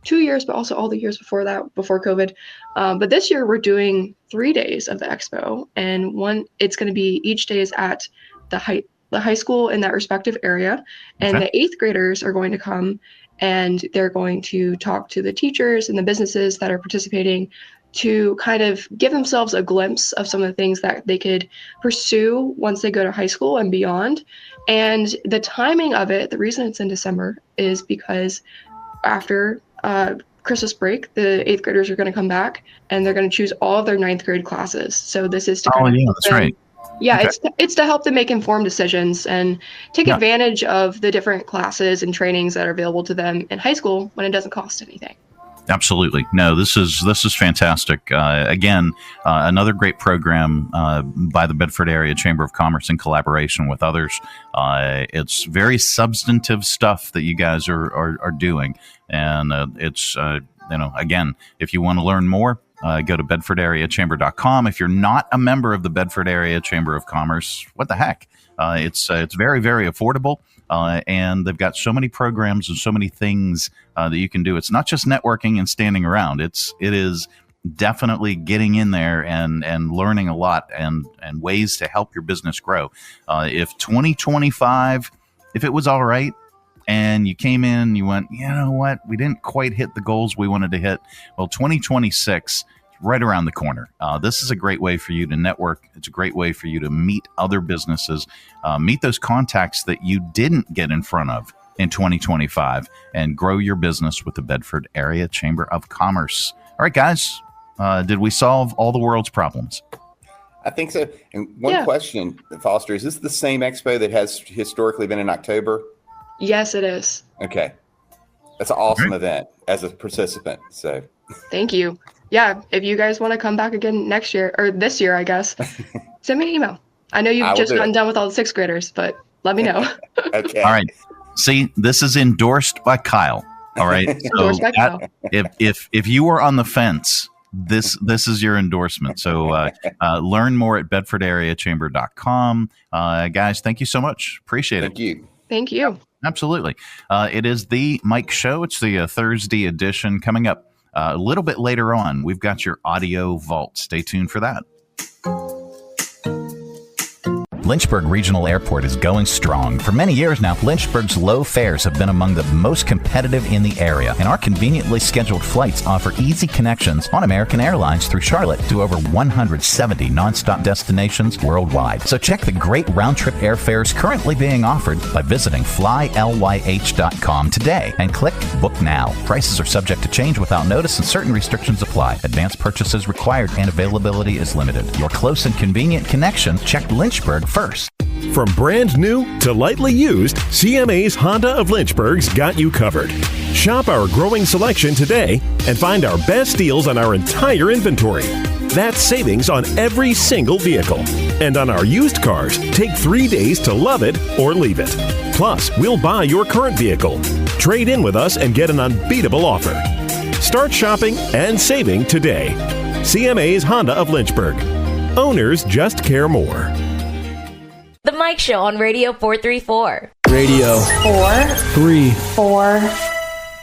2 years, but also all the years before that, before COVID. But this year we're doing 3 days of the expo, and it's going to be each day is at the high school in that respective area, and the 8th graders are going to come, and they're going to talk to the teachers and the businesses that are participating to kind of give themselves a glimpse of some of the things that they could pursue once they go to high school and beyond. And the timing of it, the reason it's in December is because after Christmas break, the 8th graders are going to come back, and they're going to choose all of their 9th grade classes. So this is to that's right. Yeah, it's to help them make informed decisions and take advantage of the different classes and trainings that are available to them in high school when it doesn't cost anything. Absolutely. No, this is fantastic. Again, another great program by the Bedford Area Chamber of Commerce in collaboration with others. It's very substantive stuff that you guys are doing. And it's, again, if you want to learn more, go to bedfordareachamber.com. If you're not a member of the Bedford Area Chamber of Commerce, what the heck? It's very, very affordable. And they've got so many programs and so many things that you can do. It's not just networking and standing around. It is definitely getting in there and learning a lot and ways to help your business grow. If 2025, if it was all right, and you came in and you went, you know what, we didn't quite hit the goals we wanted to hit. Well, 2026 right around the corner. This is a great way for you to network. It's a great way for you to meet other businesses, meet those contacts that you didn't get in front of in 2025 and grow your business with the Bedford Area Chamber of Commerce. All right, guys, did we solve all the world's problems? I think so. And one question, Foster, is this the same expo that has historically been in October? Yes, it is. Okay. That's an awesome event as a participant. So thank you. Yeah, if you guys want to come back again next year, or this year, I guess, send me an email. I know you've just gotten done with all the 6th graders, but let me know. Okay. All right. See, this is endorsed by Kyle. All right. Endorsed by Kyle. If you were on the fence, this is your endorsement. So learn more at bedfordareachamber.com. Guys, thank you so much. Appreciate it. Thank you. Thank you. Absolutely. It is the Mike Show. It's the Thursday edition coming up a little bit later on. We've got your audio vault. Stay tuned for that. Lynchburg Regional Airport is going strong. For many years now, Lynchburg's low fares have been among the most competitive in the area, and our conveniently scheduled flights offer easy connections on American Airlines through Charlotte to over 170 nonstop destinations worldwide. So check the great round-trip airfares currently being offered by visiting flylyh.com today and click Book Now. Prices are subject to change without notice and certain restrictions apply. Advanced purchases required and availability is limited. Your close and convenient connection, check Lynchburg first. From brand new to lightly used, CMA's Honda of Lynchburg's got you covered. Shop our growing selection today and find our best deals on our entire inventory. That's savings on every single vehicle. And on our used cars, take 3 days to love it or leave it. Plus, we'll buy your current vehicle. Trade in with us and get an unbeatable offer. Start shopping and saving today. CMA's Honda of Lynchburg. Owners just care more. The Mike Show on Radio 434. Radio 434.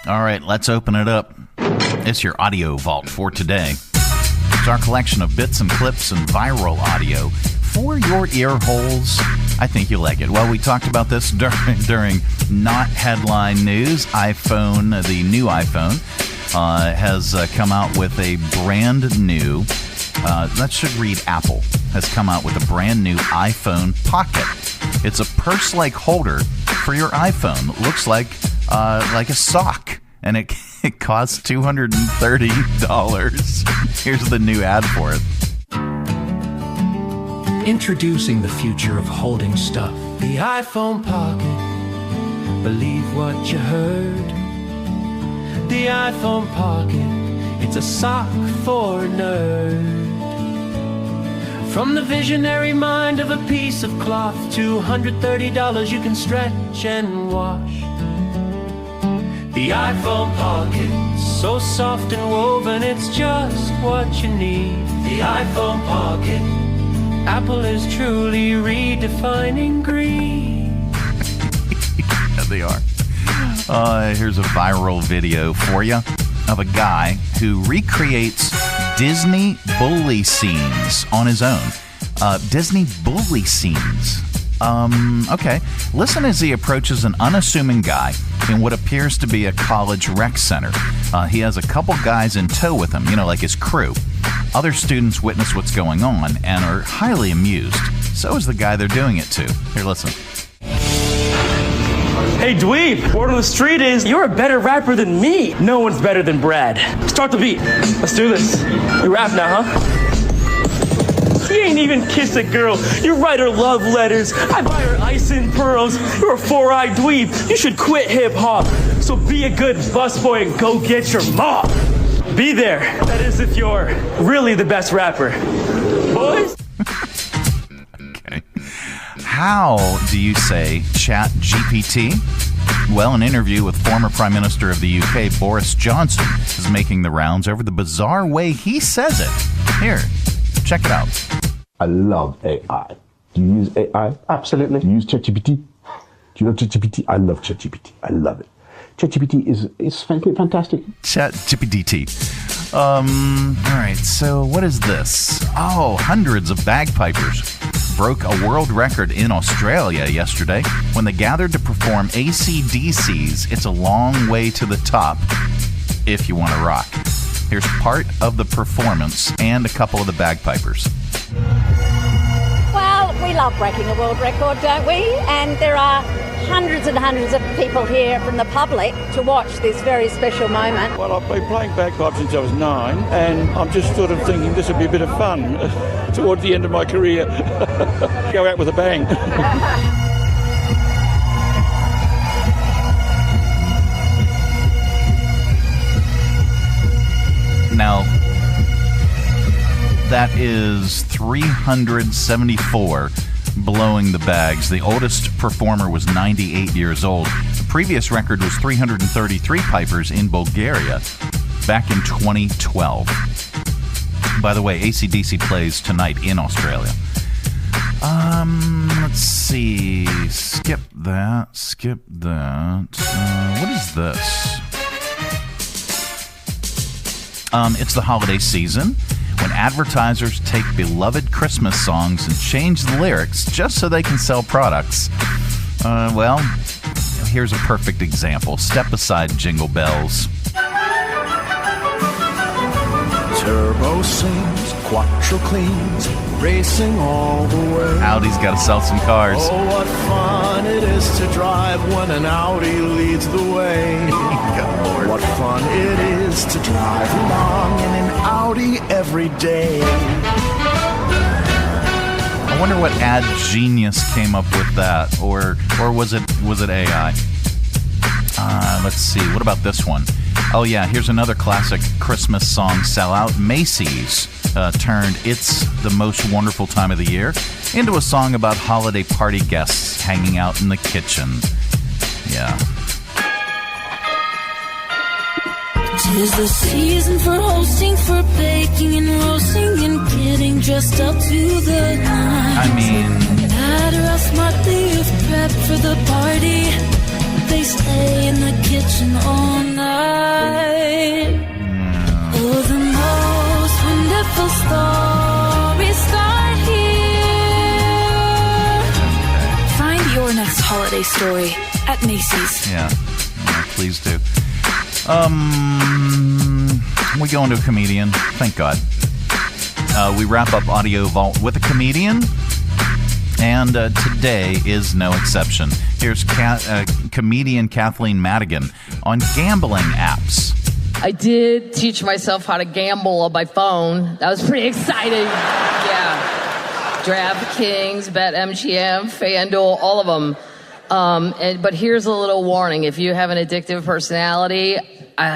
All right, let's open it up. It's your audio vault for today. It's our collection of bits and clips and viral audio for your ear holes. I think you'll like it. Well, we talked about this during not headline news. The new iPhone has come out with a brand new, that should read Apple, has come out with a brand new iPhone Pocket. It's a purse-like holder for your iPhone. It looks like a sock, and it costs $230. Here's the new ad for it. Introducing the future of holding stuff. The iPhone Pocket. Believe what you heard. The iPhone Pocket. It's a sock for a nerd. From the visionary mind of a piece of cloth, $230 you can stretch and wash. The iPhone Pocket, so soft and woven, it's just what you need. The iPhone Pocket, Apple is truly redefining green. Yeah, they are. Here's a viral video for you of a guy who recreates Disney bully scenes on his own. Disney bully scenes. Okay. Listen as he approaches an unassuming guy in what appears to be a college rec center. He has a couple guys in tow with him, like his crew. Other students witness what's going on and are highly amused. So is the guy they're doing it to. Here, listen. Hey, dweeb, word on the street is you're a better rapper than me. No one's better than Brad. Start the beat. Let's do this. You rap now, huh? You ain't even kiss a girl. You write her love letters. I buy her ice and pearls. You're a four-eyed dweeb. You should quit hip-hop. So be a good busboy and go get your mom. Be there. That is if you're really the best rapper. Boys? Okay. How do you say Chat GPT? Well, an interview with former Prime Minister of the UK, Boris Johnson, is making the rounds over the bizarre way he says it. Here, check it out. I love AI. Do you use AI? Absolutely. Do you use ChatGPT? Do you love ChatGPT? I love ChatGPT. I love it. ChatGPT is frankly fantastic. ChatGPT. All right, so what is this? Oh, hundreds of bagpipers broke a world record in Australia yesterday when they gathered to perform AC/DC's It's a Long Way to the Top If You Want to Rock. Here's part of the performance and a couple of the bagpipers. Well, we love breaking a world record, don't we? And there are hundreds and hundreds of people here from the public to watch this very special moment. Well, I've been playing bagpipes since I was 9, and I'm just sort of thinking this would be a bit of fun towards the end of my career. Go out with a bang. Now, that is 374 blowing the bags. The oldest performer was 98 years old. The previous record was 333 pipers in Bulgaria back in 2012. By the way, AC/DC plays tonight in Australia. Let's see. Skip that. What is this? It's the holiday season, when advertisers take beloved Christmas songs and change the lyrics just so they can sell products. Well, here's a perfect example. Step aside, Jingle Bells. Turbo sings, quattro cleans, racing all the way. Audi's got to sell some cars. Oh, what fun it is to drive when an Audi leads the way. What fun it is to drive along in an Audi every day. I wonder what ad genius came up with that, or was it AI? Let's see. What about this one? Oh yeah, here's another classic Christmas song sellout. Macy's turned "It's the Most Wonderful Time of the Year" into a song about holiday party guests hanging out in the kitchen. Yeah. 'Tis the season for hosting, for baking and roasting and getting dressed up to the nines. I mean, no matter how smartly you've prepped for the party, they stay in the kitchen all night. Oh, the most wonderful stories start here. Find your next holiday story at Macy's. Yeah, please do. We go into a comedian. Thank God. We wrap up AudioVault with a comedian, and today is no exception. Here's comedian Kathleen Madigan on gambling apps. I did teach myself how to gamble on my phone. That was pretty exciting. Yeah. DraftKings, BetMGM, FanDuel, all of them. But here's a little warning. If you have an addictive personality,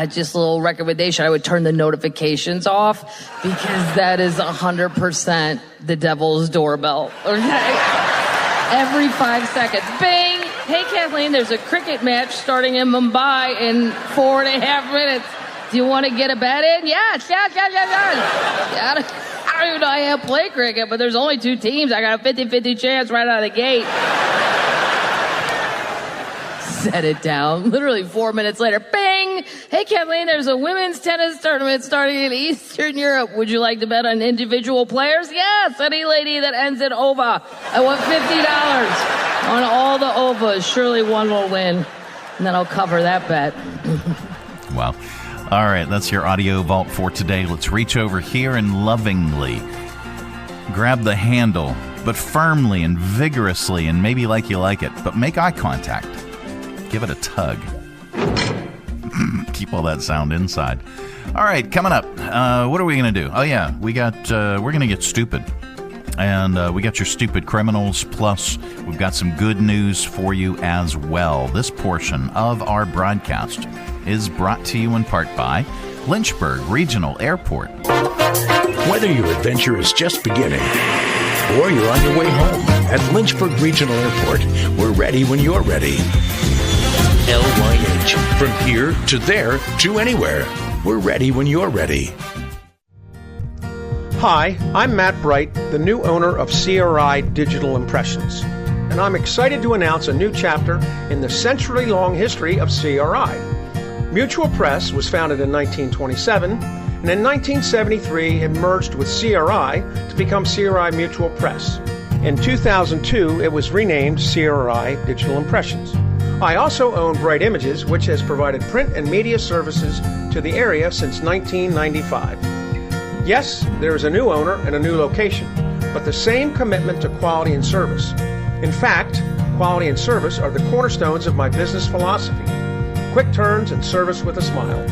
just a little recommendation, I would turn the notifications off, because that is 100% the devil's doorbell. Okay? Every 5 seconds. Bing! Hey, Kathleen, there's a cricket match starting in Mumbai in 4.5 minutes. Do you want to get a bet in? Yes. I don't even know I have played cricket, but there's only 2 teams. I got a 50-50 chance right out of the gate. Set it down. Literally 4 minutes later, bing! Hey, Kathleen, there's a women's tennis tournament starting in Eastern Europe. Would you like to bet on individual players? Yes, any lady that ends in OVA. I want $50 on all the OVAs. Surely one will win, and then I'll cover that bet. Wow. All right, that's your AudioVault for today. Let's reach over here and lovingly grab the handle, but firmly and vigorously, and maybe like you like it, but make eye contact. Give it a tug. Keep all that sound inside. All right, coming up. What are we going to do? Oh, yeah, we're going to get stupid. And we got your stupid criminals. Plus, we've got some good news for you as well. This portion of our broadcast is brought to you in part by Lynchburg Regional Airport. Whether your adventure is just beginning or you're on your way home, at Lynchburg Regional Airport, we're ready when you're ready. LYH. From here to there to anywhere. We're ready when you're ready. Hi, I'm Matt Bright, the new owner of CRI Digital Impressions, and I'm excited to announce a new chapter in the century-long history of CRI. Mutual Press was founded in 1927, and in 1973 it merged with CRI to become CRI Mutual Press. In 2002, it was renamed CRI Digital Impressions. I also own Bright Images, which has provided print and media services to the area since 1995. Yes, there is a new owner and a new location, but the same commitment to quality and service. In fact, Quality and service are the cornerstones of my business philosophy. Quick turns and service with a smile.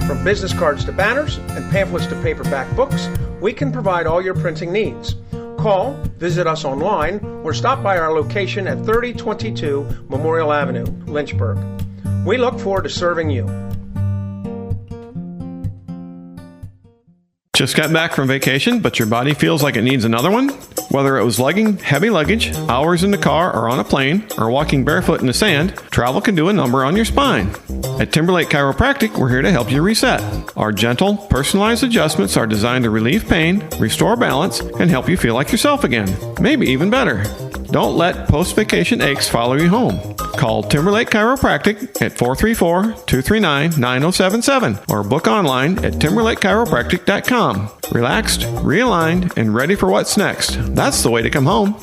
From business cards to banners and pamphlets to paperback books, we can provide all your printing needs. Call, visit us online, or stop by our location at 3022 Memorial Avenue, Lynchburg. We look forward to serving you. Just got back from vacation, but your body feels like it needs another one? Whether it was lugging heavy luggage, hours in the car or on a plane, or walking barefoot in the sand, travel can do a number on your spine. At Timberlake Chiropractic, we're here to help you reset. Our gentle, personalized adjustments are designed to relieve pain, restore balance, and help you feel like yourself again. Maybe even better. Don't let post-vacation aches follow you home. Call Timberlake Chiropractic at 434-239-9077 or book online at timberlakechiropractic.com. Relaxed, realigned, and ready for what's next. That's the way to come home.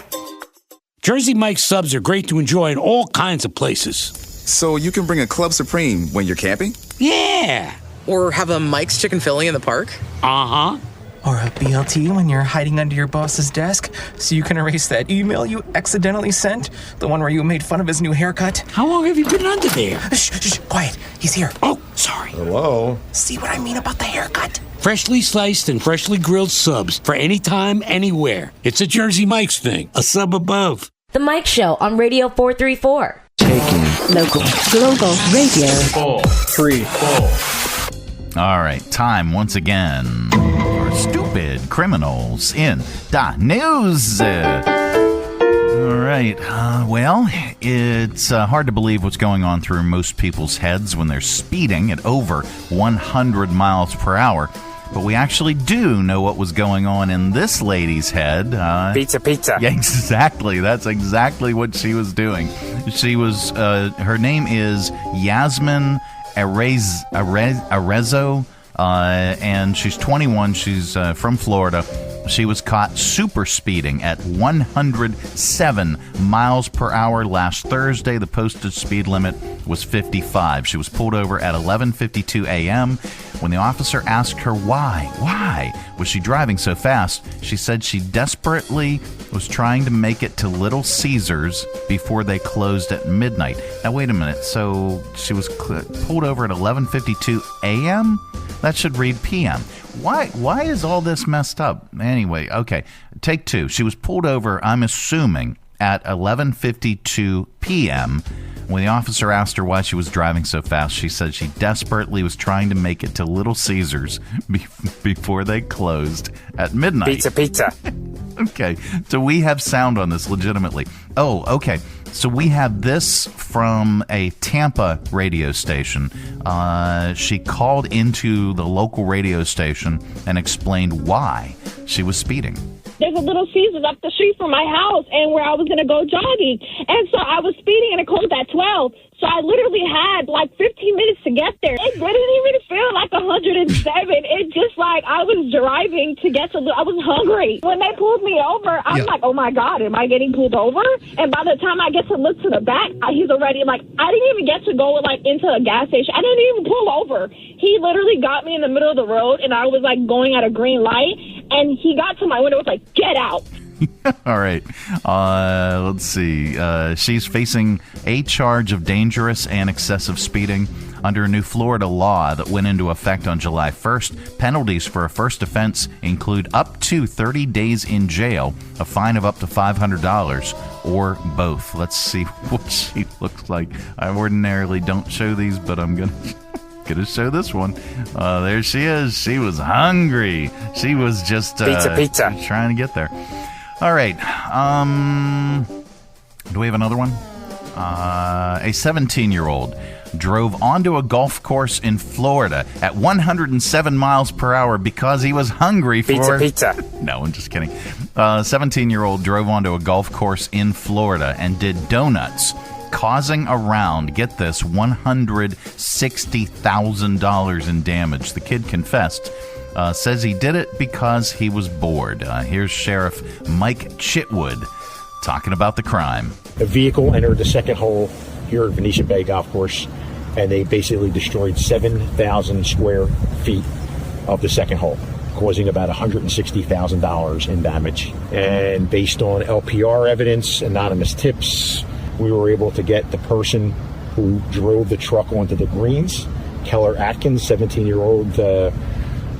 Jersey Mike's subs are great to enjoy in all kinds of places. So you can bring a Club Supreme when you're camping? Yeah. Or have a Mike's Chicken Philly in the park? Uh-huh. Or a BLT when you're hiding under your boss's desk so you can erase that email you accidentally sent, the one where you made fun of his new haircut. How long have you been under there? Shh, quiet. He's here. Oh, sorry. Hello? See what I mean about the haircut? Freshly sliced and freshly grilled subs for any time, anywhere. It's a Jersey Mike's thing. A sub above. The Mike Show on Radio 434. Taking local, global radio. 4, 3, 4. All right, time once again for Stoopid Criminalz in the News. All right, well, it's hard to believe what's going on through most people's heads when they're speeding at over 100 miles per hour. But we actually do know what was going on in this lady's head. Pizza. Yeah, exactly. That's exactly what she was doing. She was, her name is Yasmin Arezzo, and she's 21. She's from Florida. She was caught super speeding at 107 miles per hour last Thursday. The posted speed limit was 55. She was pulled over at 11:52 a.m. When the officer asked her why was she driving so fast, she said she desperately was trying to make it to Little Caesars before they closed at midnight. Now, wait a minute. So she was pulled over at 11:52 a.m.? That should read p.m. Why is all this messed up? Anyway, okay. Take two. She was pulled over, I'm assuming, at 11:52 p.m. When the officer asked her why she was driving so fast, she said she desperately was trying to make it to Little Caesars before they closed at midnight. Pizza. Okay, so we have sound on this legitimately. Oh, okay. So we have this from a Tampa radio station. She called into the local radio station and explained why she was speeding. There's a Little Caesars up the street from my house and where I was going to go jogging. And so I was speeding and it closed at 12. So I literally had like 15 minutes to get there. It didn't even feel like 107. It just like I was driving to get to, I was hungry. When they pulled me over, I'm like, oh my God, am I getting pulled over? And by the time I get to look to the back, he's already like, I didn't even get to go like into a gas station. I didn't even pull over. He literally got me in the middle of the road and I was like going at a green light and he got to my window and was like, get out. All right. Let's see. She's facing a charge of dangerous and excessive speeding under a new Florida law that went into effect on July 1st. Penalties for a first offense include up to 30 days in jail, a fine of up to $500, or both. Let's see what she looks like. I ordinarily don't show these, but I'm going to show this one. There she is. She was hungry. She was just pizza. trying to get there. All right. Do we have another one? A 17-year-old drove onto a golf course in Florida at 107 miles per hour because he was hungry for... Pizza. No, I'm just kidding. 17-year-old drove onto a golf course in Florida and did donuts, causing around, get this, $160,000 in damage. The kid confessed. Says he did it because he was bored. Here's Sheriff Mike Chitwood talking about the crime. A vehicle entered the second hole here at Venetia Bay Golf Course, and they basically destroyed 7,000 square feet of the second hole, causing about $160,000 in damage. And based on LPR evidence, anonymous tips, we were able to get the person who drove the truck onto the greens. Keller Atkins, 17-year-old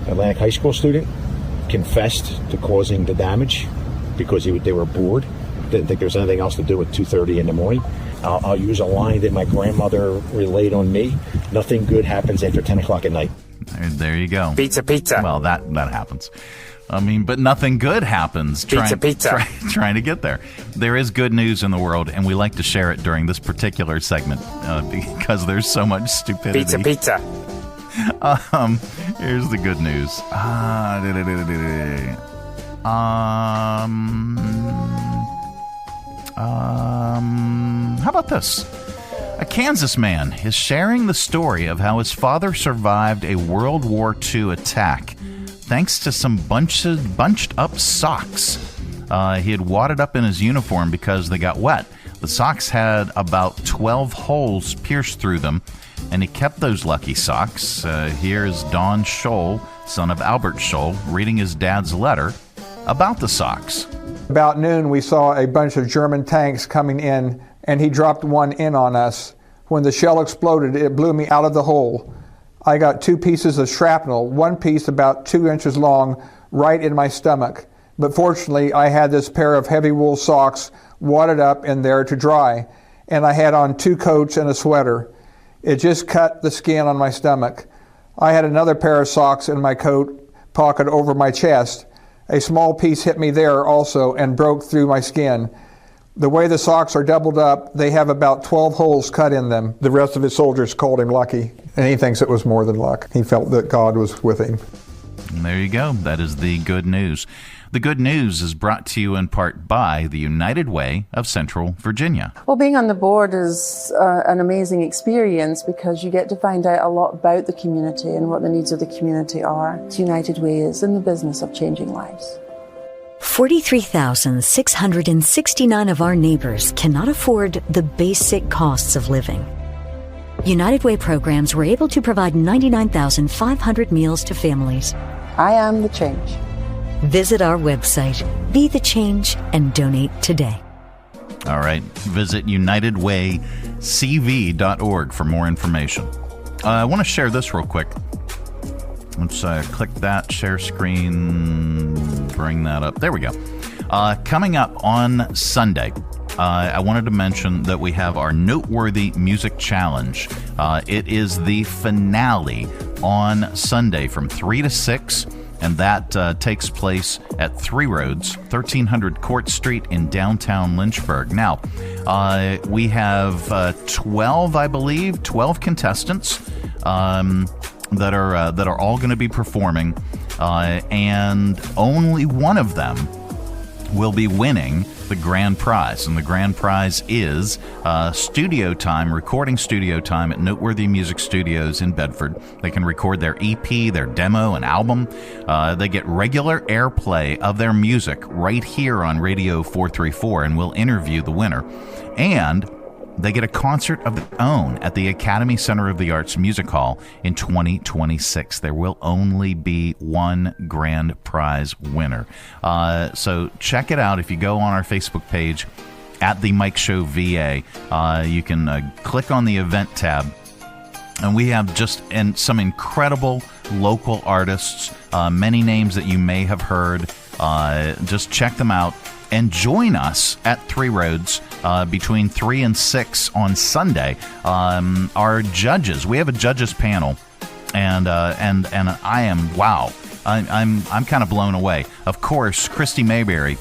Atlantic High School student, confessed to causing the damage because they were bored. Didn't think there was anything else to do at 2:30 in the morning. I'll use a line that my grandmother relayed on me. Nothing good happens after 10 o'clock at night. There you go. Pizza. Well, that happens. I mean, but nothing good happens trying to get there. There is good news in the world, and we like to share it during this particular segment because there's so much stupidity. Pizza. Here's the good news. How about this? A Kansas man is sharing the story of how his father survived a World War II attack thanks to some bunched up socks. He had wadded up in his uniform because they got wet. The socks had about 12 holes pierced through them, and he kept those lucky socks. Here's Don Scholl, son of Albert Scholl, reading his dad's letter about the socks. About noon, we saw a bunch of German tanks coming in, and he dropped one in on us. When the shell exploded, it blew me out of the hole. I got 2 pieces of shrapnel, one piece about 2 inches long, right in my stomach. But fortunately, I had this pair of heavy wool socks wadded up in there to dry, and I had on 2 coats and a sweater. It just cut the skin on my stomach. I had another pair of socks in my coat pocket over my chest. A small piece hit me there also and broke through my skin. The way the socks are doubled up, they have about 12 holes cut in them. The rest of his soldiers called him lucky, and he thinks it was more than luck. He felt that God was with him. And there you go. That is the good news. The good news is brought to you in part by the United Way of Central Virginia. Well, being on the board is an amazing experience because you get to find out a lot about the community and what the needs of the community are. United Way is in the business of changing lives. 43,669 of our neighbors cannot afford the basic costs of living. United Way programs were able to provide 99,500 meals to families. I am the change. Visit our website, Be the Change, and donate today. All right. Visit UnitedWayCV.org for more information. I want to share this real quick. Let's click that, share screen, bring that up. There we go. Coming up on Sunday, I wanted to mention that we have our Noteworthy Music Challenge. It is the finale on Sunday from 3 to 6. And that takes place at 3 Roads, 1300 Court Street in downtown Lynchburg. Now, we have 12 contestants that are all going to be performing, and only one of them will be winning the grand prize. And the grand prize is recording studio time at Noteworthy Music Studios in Bedford. They can record their EP, their demo, an album. They get regular airplay of their music right here on Radio 434, and we'll interview the winner. And they get a concert of their own at the Academy Center of the Arts Music Hall in 2026. There will only be one grand prize winner. So check it out. If you go on our Facebook page at The Mike Show VA, you can click on the event tab. And we have some incredible local artists, many names that you may have heard. Just check them out. And join us at 3 Roads between 3 and 6 on Sunday. Our judges, we have a judges panel, and I am I'm kind of blown away. Of course, Christy Mayberry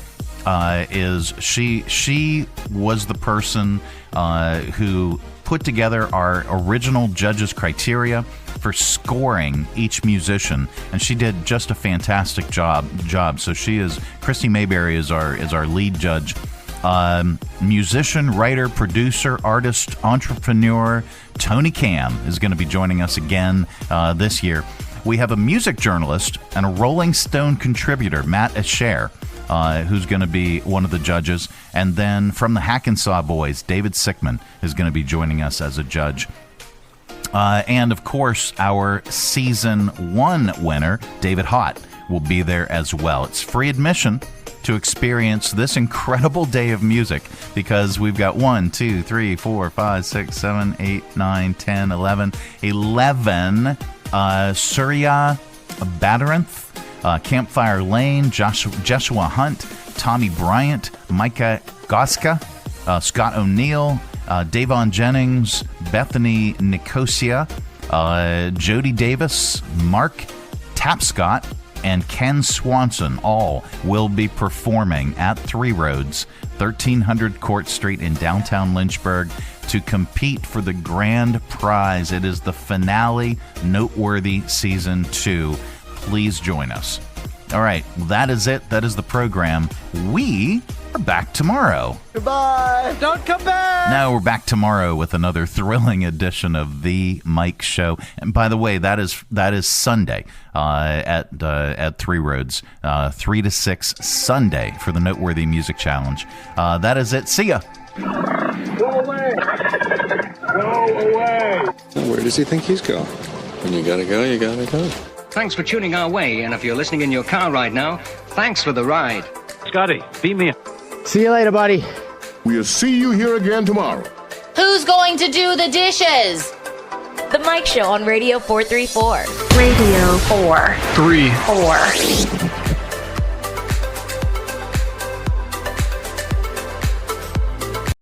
she was the person who put together our original judges' criteria for scoring each musician, and she did just a fantastic job. So Christy Mayberry is our lead judge. Musician, writer, producer, artist, entrepreneur Tony Cam is going to be joining us again this year. We have a music journalist and a Rolling Stone contributor, Matt Asher, who's going to be one of the judges. And then from the Hackensaw Boys, David Sickman is going to be joining us as a judge. And, of course, our Season 1 winner, David Hott, will be there as well. It's free admission, to experience this incredible day of music, because we've got 1, 2, 3, 4, 5, 6, 7, 8, 9, 10, 11 Surya Badaranth, Campfire Lane, Joshua Hunt, Tommy Bryant, Micah Goska, Scott O'Neill, Davon Jennings, Bethany Nicosia, Jody Davis, Mark Tapscott, and Ken Swanson all will be performing at Three Roads, 1300 Court Street in downtown Lynchburg, to compete for the grand prize. It is the finale, Noteworthy Season 2. Please join us. All right, that is it. That is the program. We are back tomorrow. Goodbye. Don't come back. No, we're back tomorrow with another thrilling edition of The Mike Show. And by the way, that is Sunday at Three Roads, 3 to 6 Sunday for the Noteworthy Music Challenge. That is it. See ya. Go away. Go away. Where does he think he's going? When you gotta go, you gotta go. Thanks for tuning our way, and if you're listening in your car right now, thanks for the ride. Scotty, beat me up. See you later, buddy. We'll see you here again tomorrow. Who's going to do the dishes? The Mike Show on Radio 434. Radio 434.